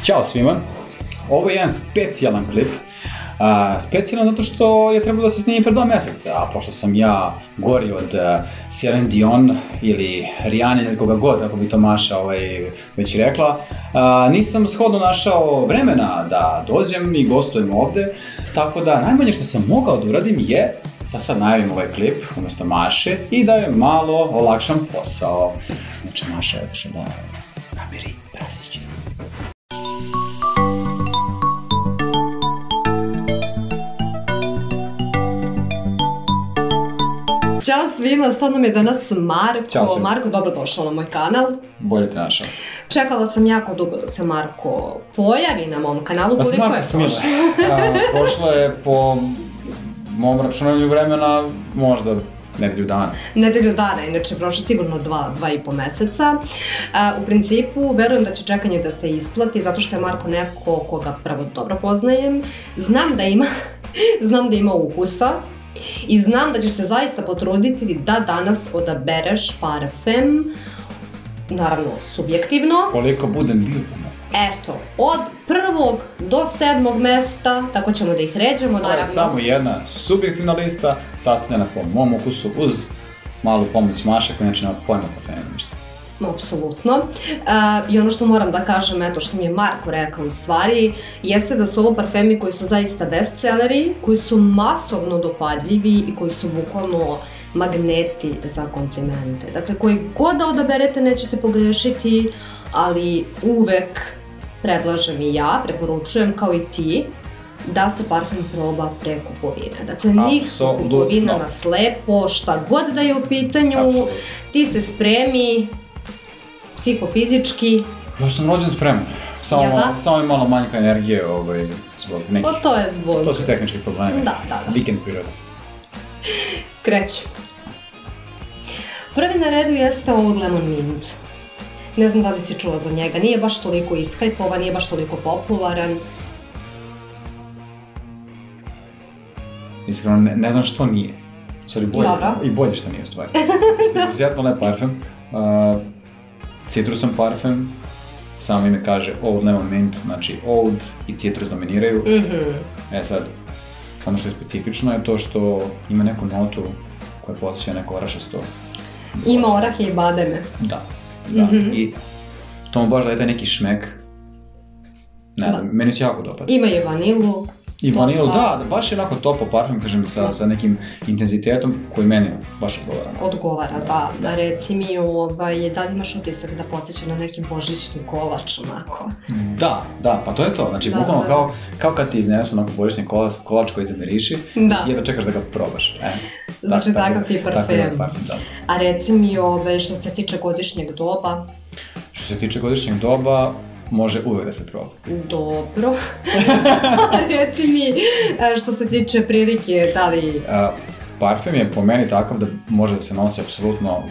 Ćao svima, ovo je jedan specijalan klip. Specijalan zato što je trebalo da se snimi pre 2 meseca, a pošto sam ja gori od Celine Dion ili Rihanna ili koga god, ako bi to Maša već rekla, nisam shodno našao vremena da dođem i gostujem ovde, tako da najmanje što sam mogao da uradim je da sad najavim ovaj klip umjesto Maše i da je malo olakšam posao. Znači Maša je otišla da namiri prasiće. Ćao svima, sad nam je danas Marko. Ćao svima. Marko, dobrodošao na moj kanal. Bolje te našao. Čekala sam jako dugo da se Marko pojavi na mom kanalu. Koliko je prošlo? Prošlo je po mom računanju vremena možda nedelju dana. Nedelju dana, inače prošlo sigurno 2,5 meseca. U principu, verujem da će čekanje da se isplati, zato što je Marko neko koga prvo dobro poznajem. Znam da ima ukusa. I znam da ćeš se zaista potruditi da danas odabereš parfem, naravno subjektivno. Koliko budem bio pomoć. Eto, od 1. do 7. mesta, tako ćemo da ih ređemo, naravno. To je samo jedna subjektivna lista, sastavljena po mom ukusu uz malu pomoć Maše koja neće nema pojma parfema ništa. Apsolutno. I ono što moram da kažem, eto što mi je Marko rekao u stvari, jeste da su ovo parfemi koji su zaista bestselleri, koji su masovno dopadljivi i koji su bukvalno magneti za komplimente. Dakle, koji god da odaberete nećete pogrešiti, ali uvek predlažem i ja, preporučujem kao i ti, da se parfem proba pre kupovine. Dakle, nikakva kupovina na slepo, šta god da je u pitanju, ti se spremi psihofizički. Ja sam rođen spreman. Samo je malo manjka energije zbog nekih. Pa to je zbog... To su tehnički problemi. Da. Vikend priroda. Krećemo. Prvi na redu jeste Oud Lemon Mint. Ne znam da li si čula za njega. Nije baš toliko iskajpovan, nije baš toliko popularan. Iskreno, ne znam što nije. I bolje što nije u stvari. Što je izuzetno lep parfem. Citrusan parfem, samo ime kaže Oud Lemon Mint, znači Oud i citrus dominiraju. E sad, ono što je specifično je to što ima neku notu koja podsjeća neko orašasto. Ima orahe i bademe. Da. I to mu baš daje taj neki šmek. Ne znam, meni se jako dopada. Ima i vanilu. I vanilu, da, baš je onako topo parfem, kažem, sa nekim intenzitetom koji meni baš odgovara. Odgovara, da. Reci mi, da li imaš utisak da podsjeća na neki božićni kolač, onako? Da, pa to je to. Znači, bukvalno kao kad ti iznesu onako božićni kolač koji zamiriši, jedva čekaš da ga probaš. Znači, takav ti je parfem. A reci mi, što se tiče godišnjeg doba? Što se tiče godišnjeg doba, može uvek da se proba. Dobro. Reci mi, što se tiče prilike, da li... Parfem je po meni takav da može da se nosi apsolutno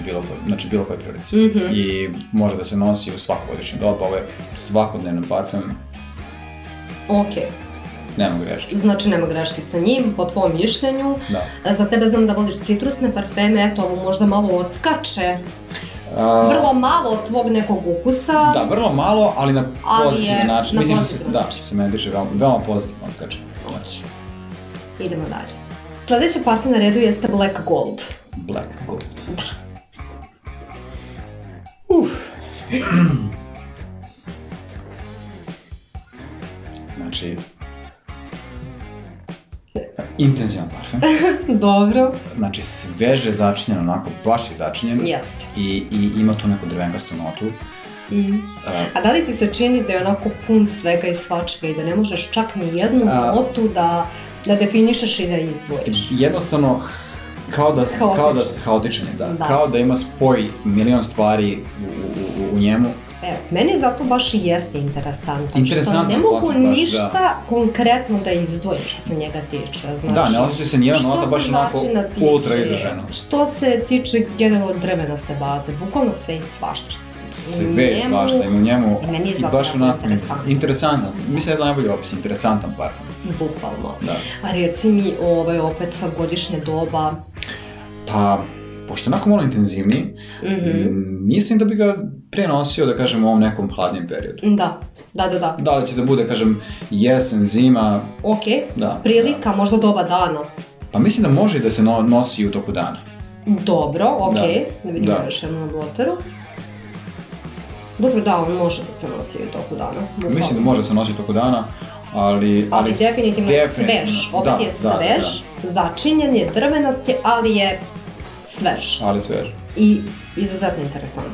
bilo koje prilici. I može da se nosi u svako godišnje doba, ovo je svakodnevni parfem. Okej. Nema greške. Znači nema greške sa njim, po tvom mišljenju. Za tebe znam da voliš citrusne parfeme, eto ovo možda malo odskače. Vrlo malo od tvog nekog ukusa. Da, vrlo malo, ali na pozitivan način. Mislim da se meni tiče veoma pozitivno odskače. Idemo dalje. Sljedeći parfem na redu jeste Black Gold. Black Gold. Znači, intenzivan parfem. Dobro. Znači, sveže začinjen, onako, baš je začinjen. Jeste. I ima tu neku drvenkastu notu. A da li ti se čini da je onako pun svega i svačega i da ne možeš čak ni jednu notu da definišeš i da izdvojiš? Jednostavno, haotičan je, da. Kao da ima spoj milion stvari u njemu. Meni zato baš i jeste interesantno, što ne mogu ništa konkretno da izdvojim što se njega tiče. Da, ne osjeća se nijedan nota baš onako ultra izraženo. Što se tiče generalno drvenaste baze, bukvalno sve i svašta. Sve i svašta ima u njemu i baš onako interesantan. Mislim da je to najbolji opis, interesantan parfem. Bukvalno. A reci mi opet sa godišnje doba. Pa, pošto je onako malo intenzivniji, mislim da bi ga prenosio, da kažem, u ovom nekom hladnijem periodu. Da. Da li će da bude, kažem, jesen, zima... Ok, prilika, možda doba dana. Pa mislim da može i da se nosi u toku dana. Dobro, ok, da vidimo još jednu na bloteru. Dobro, da, on može da se nosi u toku dana. Mislim da može da se nosi u toku dana, ali definitivno je svež. Opet je svež, začinjen je, drvenast je, ali je svež. I izuzetno interesantan.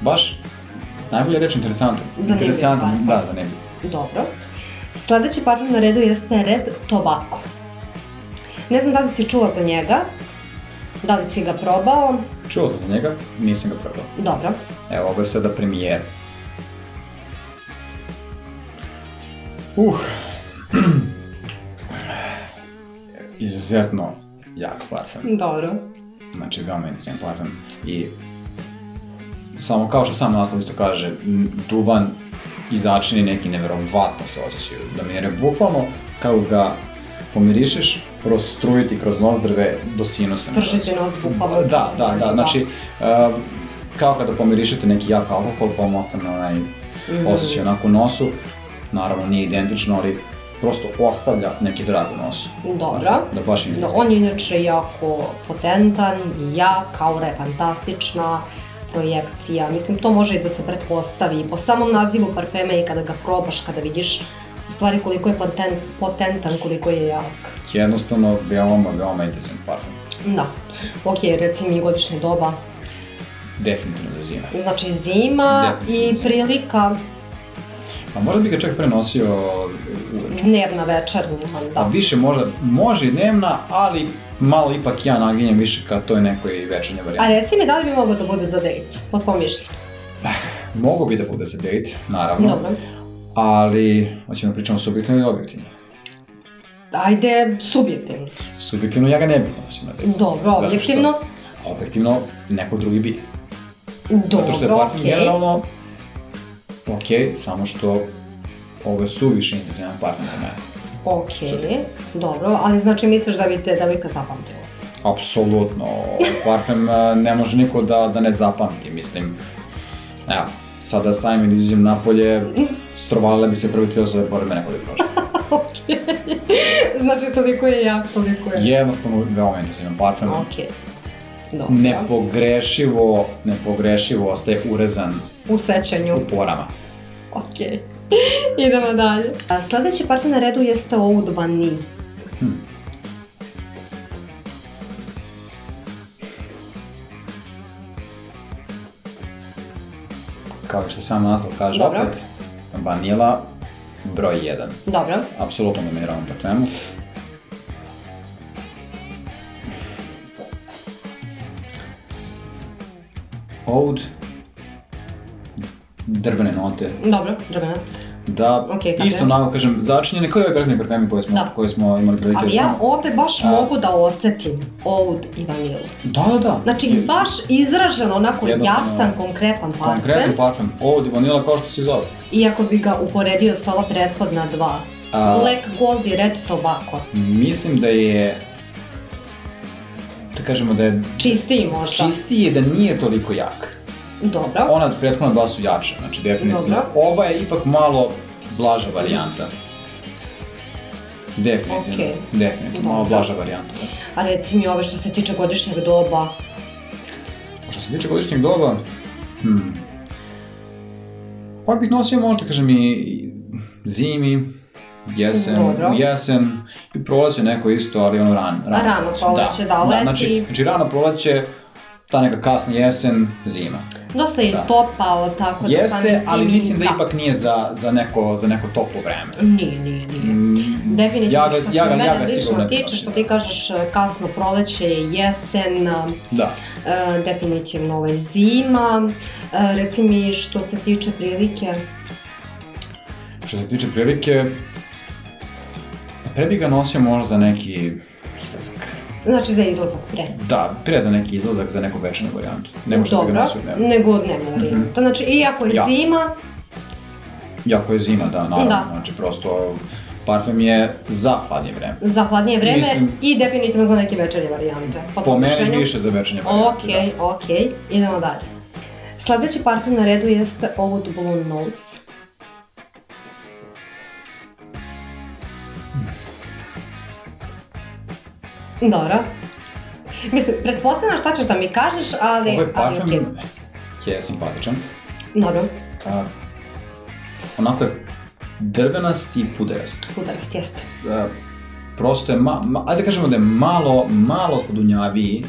Baš, najbolje reći interesantan. Interesantan, da, zanimljiv. Dobro. Sledeći parfem na redu jeste Red Tobacco. Ne znam da li si čuo za njega, da li si ga probao? Čuo sam za njega, nisam ga probao. Dobro. Evo, ovo je sada premijer. Izuzetno jak parfem. Dobro. Znači, veoma intenzivan parfem. I samo kao što sam naslov isto kaže, duvan i začini neki neverovatno se osjećaju. Da mi je bukvalno kao ga pomirišeš, prostrujiti kroz nozdrve do sinusa. Pržiti nos bukvalno. Da, znači kao kada pomirišete neki jak alkohol, pa vam ostane onaj osjećaj onako u nosu. Naravno nije identično, ali prosto ostavlja neki drag u nosu. Dobro. Da baš im on je inače jako potentan i jak, aura je fantastična, projekcija. Mislim, to može i da se pretpostavi po samom nazivu parfema i kada ga probaš, kada vidiš u stvari koliko je potentan, koliko je jak. Jednostavno, veoma intenzivan parfem. Da. Ok, recimo i godišnje doba. Definitivno za zima. Znači zima i prilika... A možda bi ga čak prenosio uveče. Dnevna, večernja, da. A više može i dnevna, ali malo ipak ja naginjem više ka toj nekoj večernje varijante. A reci mi, da li bi mogao da bude za dejt, po tvojom mišljenju? Mogo bi da bude za dejt, naravno. Dobro. Ali, hoćemo pričamo subjektivno ili objektivno? Ajde, subjektivno. Subjektivno ja ga ne bih nosio na dejt. Dobro, objektivno? Objektivno neko drugi bi. Dobro, zato što je parfem generalno ok, samo što ovo je suviše intenzivan parfem za mene. Ok, dobro, ali znači misliš da bi ga zapamtilo? Apsolutno, parfem ne može niko da ne zapamti, mislim. Evo, sad da stavim ili izađem napolje, strovalila bi se prvi tijelo za pored mene kod je prošlo. Ok, znači toliko je jak, toliko je... Jednostavno, veoma intenzivan parfem. Ok, dobro. Nepogrešivo ostaje urezan u sećanju. U porama. Ok, idemo dalje. Sledeći parfem na redu jeste Oud Vanille. Kao što sam naslov kaže opet, vanila broj 1. Dobro. Apsolutno dominiranom parfemu. Oud, drvene note. Dobro, drvenast. Da, isto onako kažem, začinjene kao i ove prethodne parfemi koje smo imali prilike. Ali ja ovde baš mogu da osetim Oud i vanilu. Da. Znači baš izraženo onako jasan, konkretan parfem. Konkretan parfem, Oud i vanila kao što se zove. Iako bi ga uporedio sa ova prethodna dva. Black Gold i Red Tobacco. Mislim da je... Da kažemo da je... Čistiji možda. Čistiji je da nije toliko jak. Dobro. Ona prethodna dva su jača, znači definitivno. Ova je ipak malo blaža varijanta. Definitivno, malo blaža varijanta. A reci mi ove što se tiče godišnjeg doba? Što se tiče godišnjeg doba? Pa bih nosio možda, kažem, i zimi, jesen, i proleće neko isto, ali ono rano. Rano proleće, da, leti. Znači rano proleće, ta neka kasna jesen, zima. Dosta je topao, tako da... Jeste, ali mislim da ipak nije za neko toplo vreme. Nije. Definitivno što se mene lično tiče, što ti kažeš kasno proleće, jesen, definitivno zima. Reci mi što se tiče prilike. Što se tiče prilike, pre bi ga nosio možda za neki izlazak. Znači za izlazak, pre? Da, pre za neki izlazak, za neku večernu varijantu. Nego što bi ga nosio dnevno. Nego dnevna varijanta. Znači, iako je zima... Iako je zima, da, naravno. Znači, prosto parfem je za hladnije vreme. Za hladnije vreme Mislim- i definitivno za neke večernje varijante. Po meni više za večernje varijante. Okej, idemo dalje. Sledeći parfem na redu jeste Oud Blue Notes. Dobro. Mislim, pretpostavljam šta ćeš da mi kažeš, ali... Ovaj okej. parfem je simpatičan. Dobro, Onako je drvenast i puderast. udarast jeste. Prosto je, ajde kažemo da je malo sladunjaviji,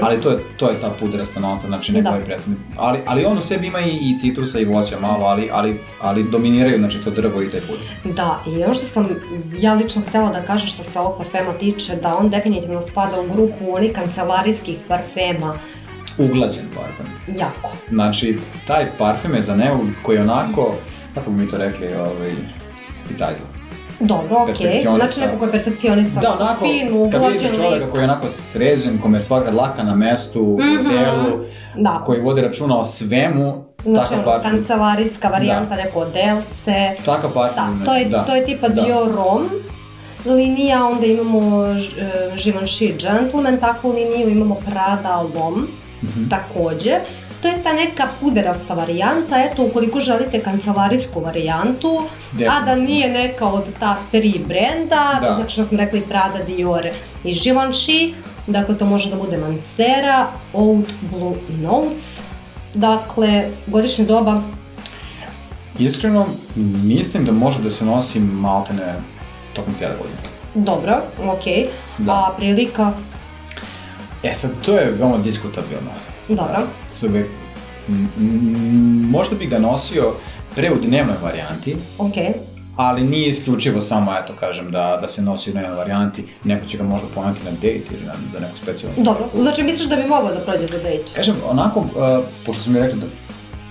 ali to je ta puderasta nota, znači neko je prijatno. Ali on u sebi ima i citrusa i voća malo, ali dominiraju, znači to drvo i taj puder. Da, i ono što sam ja lično htjela da kažem što se ovog parfema tiče, da on definitivno spada u grupu onih kancelarijskih parfema. Uglađen parfem. Jako. Znači, taj parfem je za neud koji je onako, kako bi mi to rekli, picajzla. Dobro, okej. Znači neko koji je perfekcionista, da, onako, fin, kad uglađen vidite lik. čovjeka koji je onako sređen, kome je svaka dlaka na mestu, u hotelu, Da. koji vodi računa o svemu, Znači takav parfem. kancelarijska varijanta, neko odelce. Takav parfem, To je tipa Dior Homme linija, onda imamo Givenchy Gentleman, takvu liniju, imamo Prada L'Homme, takođe. To je ta neka puderasta varijanta, eto, ukoliko želite kancelarijsku varijantu, a da nije neka od ta 3 brenda, znači što smo rekli Prada, Dior i Givenchy, dakle to može da bude Mancera, Oud Blue Notes, dakle, godišnje doba. Iskreno, mislim da može da se nosi maltene tokom cijele godine. Dobro, okej. A prilika? Sad, to je veoma diskutabilno. Dobro. Možda bi ga nosio pre u dnevnoj varijanti, ali nije isključivo samo, eto kažem, da se nosi u dnevnoj varijanti, neko će ga možda poneti na dejt ili za neku specijalnu. Dobro, znači misliš da bi mogao da prođe za dejt? Kažem, onako, pošto sam mi rekli da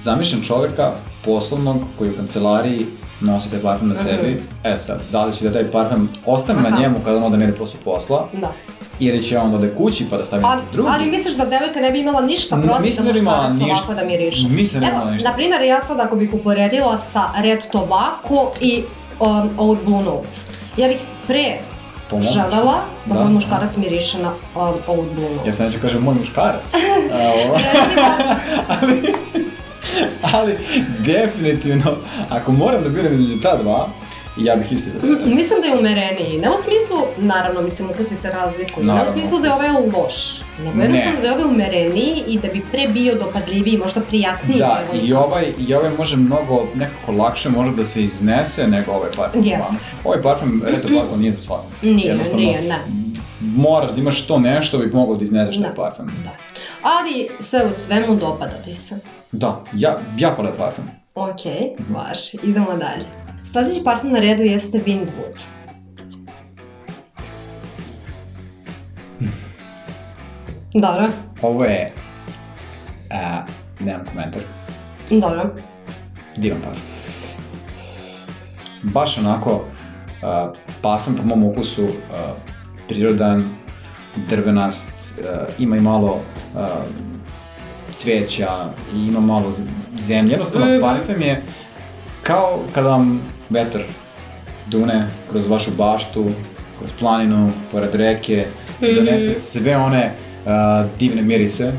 zamišljam čoveka poslovnog koji u kancelariji nosi taj parfem na sebi, sad, da li će da taj parfem ostane na njemu kada on ode negde posle posla, ili će on ode kući pa da stavi neki drugi. Ali misliš da devojka ne bi imala ništa protiv da muškarac ovako da miriše? Mislim da ne bi imala ništa. Na primjer, ja sad ako bih uporedila sa Red Tobacco i Oud Blue Notes, ja bih pre želela da moj muškarac miriše na Oud Blue Notes. Ja sam neću kažem moj muškarac. Ali definitivno, ako moram da biram između ta dva, ja bih isto izabrao. Mislim da je umereniji, ne u smislu, naravno, mislim, ukusi se razlikuju, ne u smislu da je ovaj loš, nego jednostavno da je ovaj umereniji i da bi pre bio dopadljiviji, možda prijatniji. Da, i ovaj može mnogo, nekako lakše može da se iznese nego ovaj parfem. Ovaj parfem, Red Tobacco, nije za svakog. Nije, ne. Moraš da imaš to nešto da bi mogao da izneseš taj parfem. Ali sve u svemu dopada ti se. Da, jako lep parfem. Okej, baš, idemo dalje. Sljedeći parfem na redu jeste Windwood. Dobro. Ovo je, nemam komentar. Dobro. Divan parfem. Baš onako, parfem po mom ukusu, prirodan, drvenast, ima i malo cveća i ima malo zemlje. Jednostavno, parfem je kao kada vam vetar dune kroz vašu baštu, kroz planinu, pored reke, donese sve one divne mirise.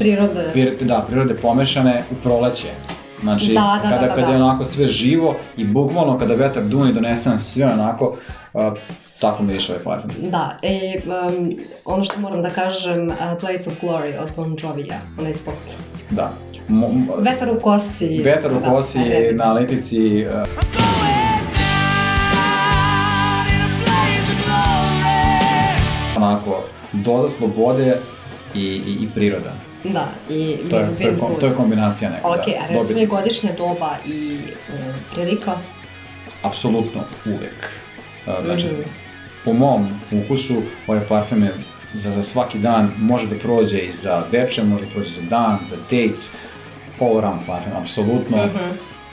Prirode pomešane u proleće. Znači, kada je onako sve živo i bukvalno kada vetar dune i donese nam sve onako, tako miriše ovaj parfem. Da, i ono što moram da kažem, Place of Glory od Bon Jovija, onaj spot. Da. Vetar u kosi. Vetar u kosi na litici. Onako, doza slobode i priroda. Da, i Windwood. To je kombinacija neka. Ok, a recimo je godišnja doba i prilika? Apsolutno, uvek. Znači, po mom ukusu, ovaj parfem je za svaki dan, može da prođe i za večer, može da prođe za dan, za dejt, all around parfem, apsolutno.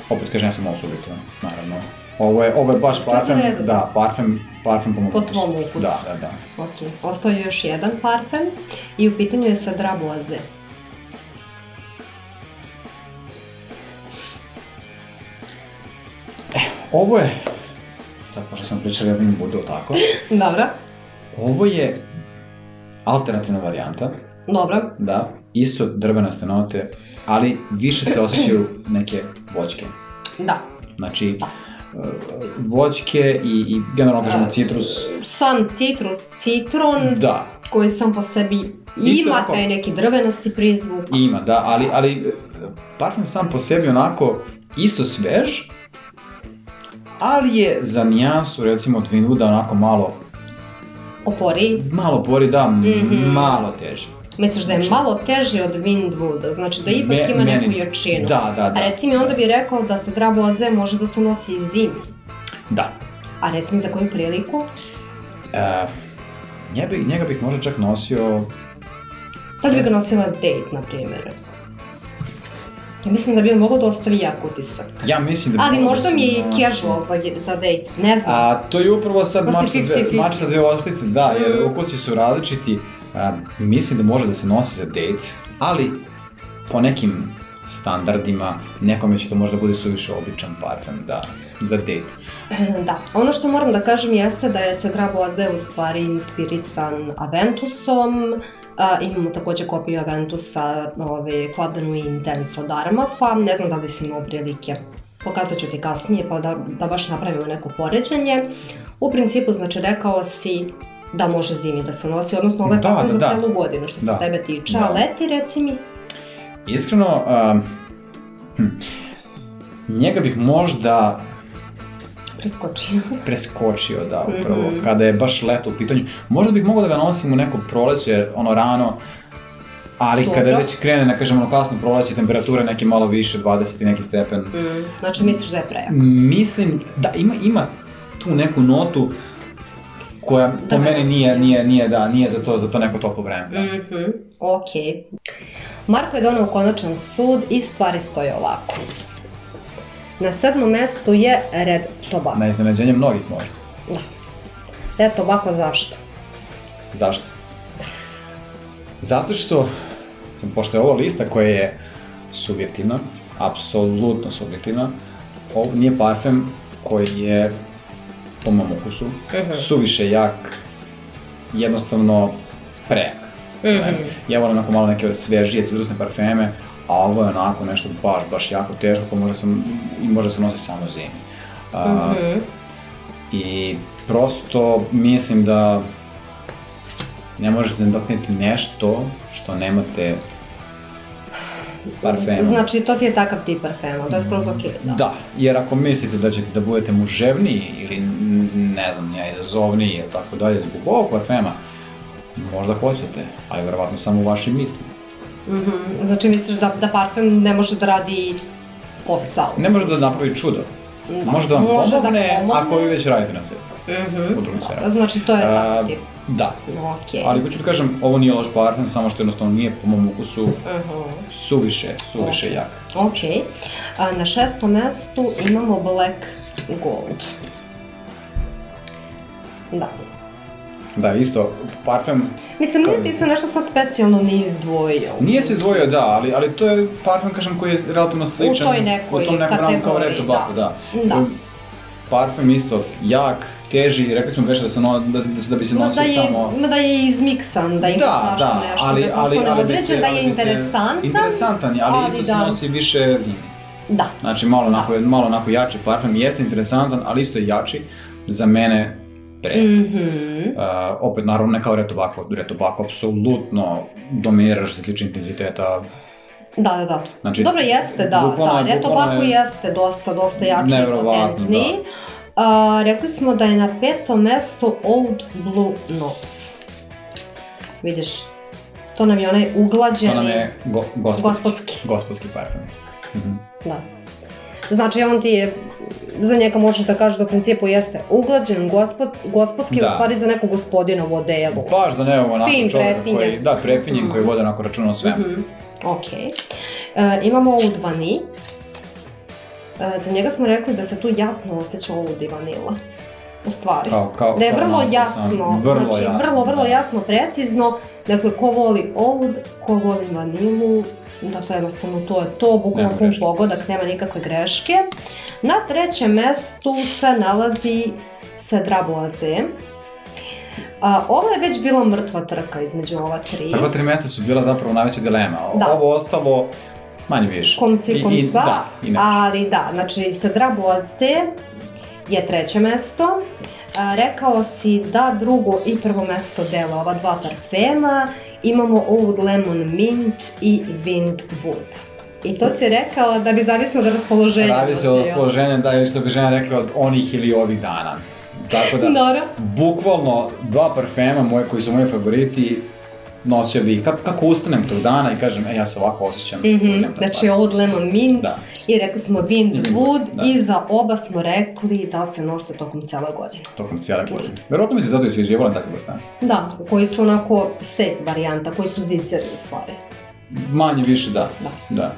Opet kažem, ja sam osobito, naravno. Ovo je baš parfem, da, parfem po mom ukusu. Po tvom ukusu. Da. Ok, ostao je još jedan parfem i u pitanju je Cedra Boise. Ovo je sad pošto smo pričali o Wing Woodu, tako. Dobro. Ovo je alternativna varijanta. Dobro. Da, isto drvenaste note, ali više se osjećaju neke voćke. Da. Znači, voćke i generalno kažemo citrus. Sam citrus, citron, da, koji sam po sebi ima taj neki drvenasti prizvuk. Ima, da, ali parfum sam po sebi onako isto svež, ali je za nijansu recimo od Wing Wooda onako malo Opori? Malo opori, da, malo teže. Misliš da je malo teži od Wing Wooda, znači da ipak ima neku jačinu. Da. A reci mi, onda bi rekao da se Draboise može da se nosi i zimi. Da. A reci mi za koju priliku? Njega bih možda čak nosio... Da li bi ga nosio na date, na primjer? Ja mislim da bi on mogao da ostavi jak utisak. Ja mislim da bi... Ali možda mi je i casual za date, ne znam. To je upravo sad mačka dve oslice, da, jer ukusi su različiti. Mislim da može da se nosi za date, ali po nekim standardima nekome će to možda bude suviše običan parfem, da, za date. Da, ono što moram da kažem jeste da je Draboise u stvari inspirisan Aventusom. Imamo također kopiju Aventusa, Club de Nuit Intense od Armafa, ne znam da li si imao prilike. Pokazat ću ti kasnije pa da baš napravimo neko poređenje. U principu, znači, rekao si da može zimi da se nosi, odnosno ovo je parfem za celu godinu što se tebe tiče, a leti, reci mi? Iskreno, njega bih možda preskočio, da, upravo, kada je baš leto u pitanju. Možda bih mogao da ga nosim u neko proleće, ono rano, ali kada već krene, ne kažem, ono kasno proleće, temperature neke malo više, 20 i neki stepen. Znači misliš da je prejako? Mislim, da, ima tu neku notu koja po meni nije za to neko toplo vreme. Okej. Marko je donao konačan sud i stvari stoje ovako. Na 7. mestu je Red Tobacco. Na iznenađenje mnogih može. Da. Red Tobacco zašto? Zašto? Zato što, pošto je ovo lista koja je subjektivna, apsolutno subjektivna, ovo nije parfem koji je, po mom ukusu, suviše jak, jednostavno prejak. Ja volim onako malo neke svežije citrusne parfeme, a ovo je onako nešto baš jako teško, pa može se nosi samo zimi. I prosto mislim da ne možete nadoknaditi nešto što nemate parfema. Znači to ti je takav tip parfema, to je skroz okej, da. Da, jer ako mislite da ćete da budete muževniji ili ne znam, izazovniji ili tako dalje zbog ovog parfema, možda hoćete, ali verovatno samo u vašim mislima. Znači misliš da parfem ne može da radi posao? Ne može da napravi čudo. Može da vam pomogne ako vi već radite na sebi. U drugim sferama. Znači to je takav tip. Da. Ali hoću da kažem, ovo nije loš parfem, samo što jednostavno nije po mom ukusu suviše jak. Okej. Na 6. mestu imamo Black Gold. Da. Da, isto, parfem... Mislim, nije ti se nešto sad specijalno ni izdvojio. Nije se izdvojio, da, ali to je parfem, kažem, koji je relativno sličan... U toj nekoj kategoriji, da. Parfem isto jak, teži, rekli smo već da bi se nosio samo... Da je izmiksan, da ima svašta nešto, da je prosto neodređen, da je interesantan. Interesantan je, ali isto se nosi više zimi. Da. Znači, malo onako jači parfem, jeste interesantan, ali isto je jači za mene prejak. Opet, naravno, ne kao Red Tobacco. Red Tobacco apsolutno dominira što se tiče intenziteta. Da. Dobro, jeste, da. Red Tobacco jeste dosta jači i potentniji. Rekli smo da je na 5. mestu Oud Blue Notes. Vidiš, to nam je onaj uglađeni... To nam je gospodski parfem. Da. Znači, on ti je, za njega možeš da kažeš da u principu jeste uglađen, gospodski, u stvari za neku gospodinovu odelu. Baš za nekog onako čovjeka koji, da, prefinjen, koji vode onako računa o svemu. Okej. Imamo Oud Vanille. Za njega smo rekli da se tu jasno osjeća Oud i vanila. U stvari. Da je vrlo jasno, znači vrlo jasno, precizno. Dakle, ko voli Oud, ko voli vanilu, dakle, jednostavno to je to, bukvalno pun pogodak, nema nikakve greške. Na trećem mestu se nalazi Cedra Boise. Ovo je već bila mrtva trka između ova tri. Prva 3 mesta su bila zapravo najveća dilema. Da. Ovo ostalo manje više. Kom sa, da, ali da, znači Cedra Boise je treće mesto. Rekao si da drugo i prvo mesto dela ova dva parfema. Imamo Oud Lemon Mint i Wind Wood. I to si rekao da bi zavisno od raspoloženja. Zavisi od raspoloženja, da, ili što bi žena rekla od onih ili ovih dana. Tako da, bukvalno 2 parfema moje koji su moji favoriti nosio bi, kako ustanem tog dana i kažem, ja se ovako osjećam. Znači Oud Lemon Mint i rekli smo Wind Wood i za oba smo rekli da se nose tokom cijele godine. Tokom cijele godine. Verovatno mi se zato i sviđevali takve parfeme. Da, koji su onako safe varijanta, koji su ziceri u stvari. Manje više da.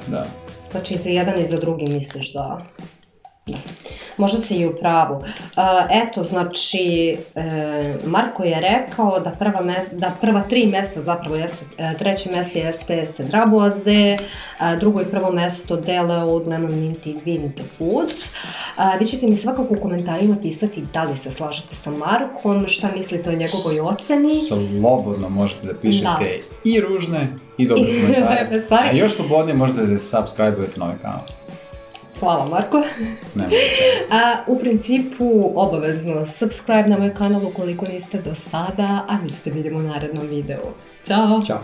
Znači za jedan i za drugi misliš da... Možda si i u pravu. Eto, znači, Marko je rekao da prva 3 mesta zapravo jeste, treće mesto jeste Cedra Boise, drugo i prvo mesto dele Oud Lemon Mint i Wind Wood. Vi ćete mi svakako u komentarima pisati da li se slažete sa Markom, šta mislite o njegovoj oceni. Slobodno možete da pišete i ružne i dobre komentare. A još slobodnije možete da se subscribe-ujete na ovaj kanal. Hvala Marko. U principu obavezno subscribe na moj kanal ukoliko niste do sada, a mi se vidimo u narednom videu. Ćao! Ćao!